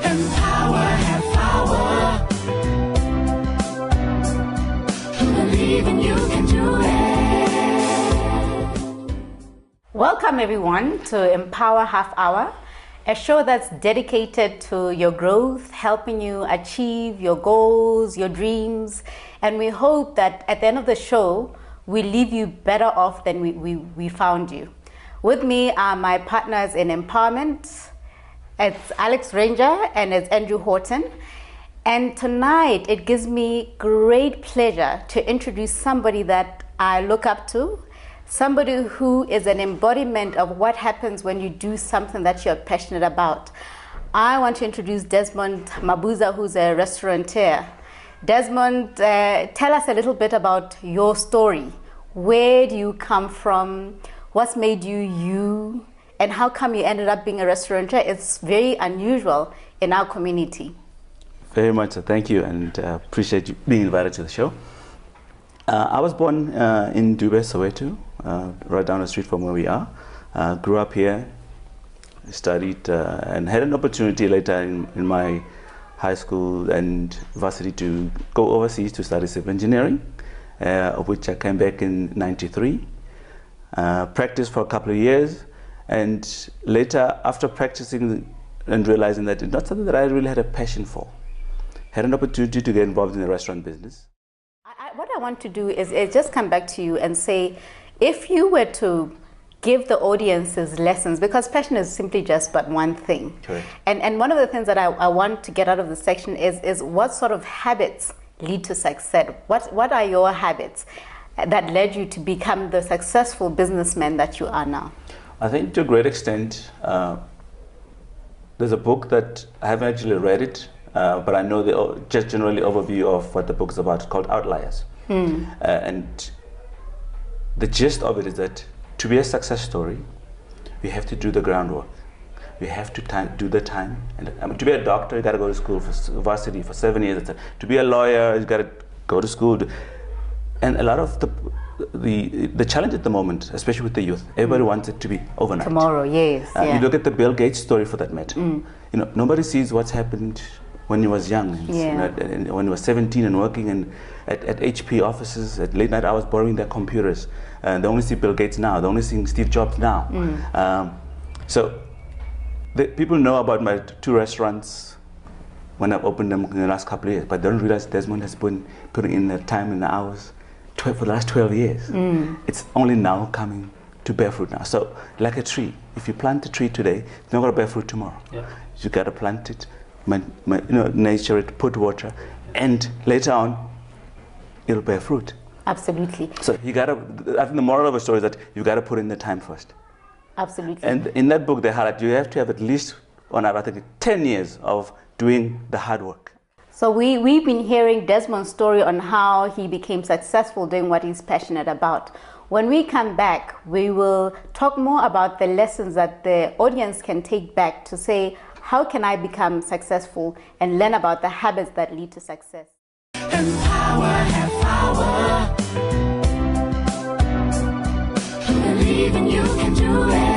Empower, have power. Believe in you can do it. Welcome everyone to Empower Half Hour, a show that's dedicated to your growth, helping you achieve your goals, your dreams, and we hope that at the end of the show, we leave you better off than we found you. With me are my partners in empowerment. It's Alex Ranger and it's Andrew Horton. And tonight, it gives me great pleasure to introduce somebody that I look up to, somebody who is an embodiment of what happens when you do something that you're passionate about. I want to introduce Desmond Mabuza, who's a restaurateur. Desmond, tell us a little bit about your story. Where do you come from? What's made you you? And how come you ended up being a restaurateur? It's very unusual in our community. Very much so. Thank you, and appreciate you being invited to the show. I was born in Dube, Soweto, right down the street from where we are. Grew up here, studied, and had an opportunity later in my high school and varsity to go overseas to study civil engineering, of which I came back in '93. Practiced for a couple of years, and later, after practicing and realizing that it's not something that I really had a passion for, had an opportunity to get involved in the restaurant business. What I want to do is just come back to you and say, if you were to give the audiences lessons, because passion is simply just but one thing. Correct. And one of the things that I want to get out of this section is what sort of habits lead to success? What are your habits that led you to become the successful businessman that you are now? I think to a great extent, there's a book that I haven't actually read it, but I know the just generally overview of what the book's about, called Outliers. And the gist of it is that to be a success story, we have to do the groundwork. We have to do the time. And to be a doctor, you got to go to school for varsity for 7 years. To be a lawyer, you got to go to school. And a lot of the challenge at the moment, especially with the youth, everybody wants it to be overnight. Tomorrow, yes. Yeah. You look at the Bill Gates story for that matter. You know, nobody sees what's happened when he was young, and when he was 17 and working at HP offices at late night hours, borrowing their computers. They only see Bill Gates now. They only see Steve Jobs now. So people know about my 2 restaurants when I've opened them in the last couple of years, but they don't realize Desmond has been putting in the time and the hours for the last 12 years. It's only now coming to bear fruit now. So like a tree, if you plant a tree today, it's not going to bear fruit tomorrow. Yeah. You got to plant it, nurture it, put water, and later on, it'll bear fruit. Absolutely. So you got to, I think the moral of the story is that you got to put in the time first. Absolutely. And in that book, they highlight you have to have at least, I think, 10 years of doing the hard work. So we've been hearing Desmond's story on how he became successful doing what he's passionate about. When we come back, we will talk more about the lessons that the audience can take back to say, how can I become successful, and learn about the habits that lead to success. Empower, have power. Believe in you can do it.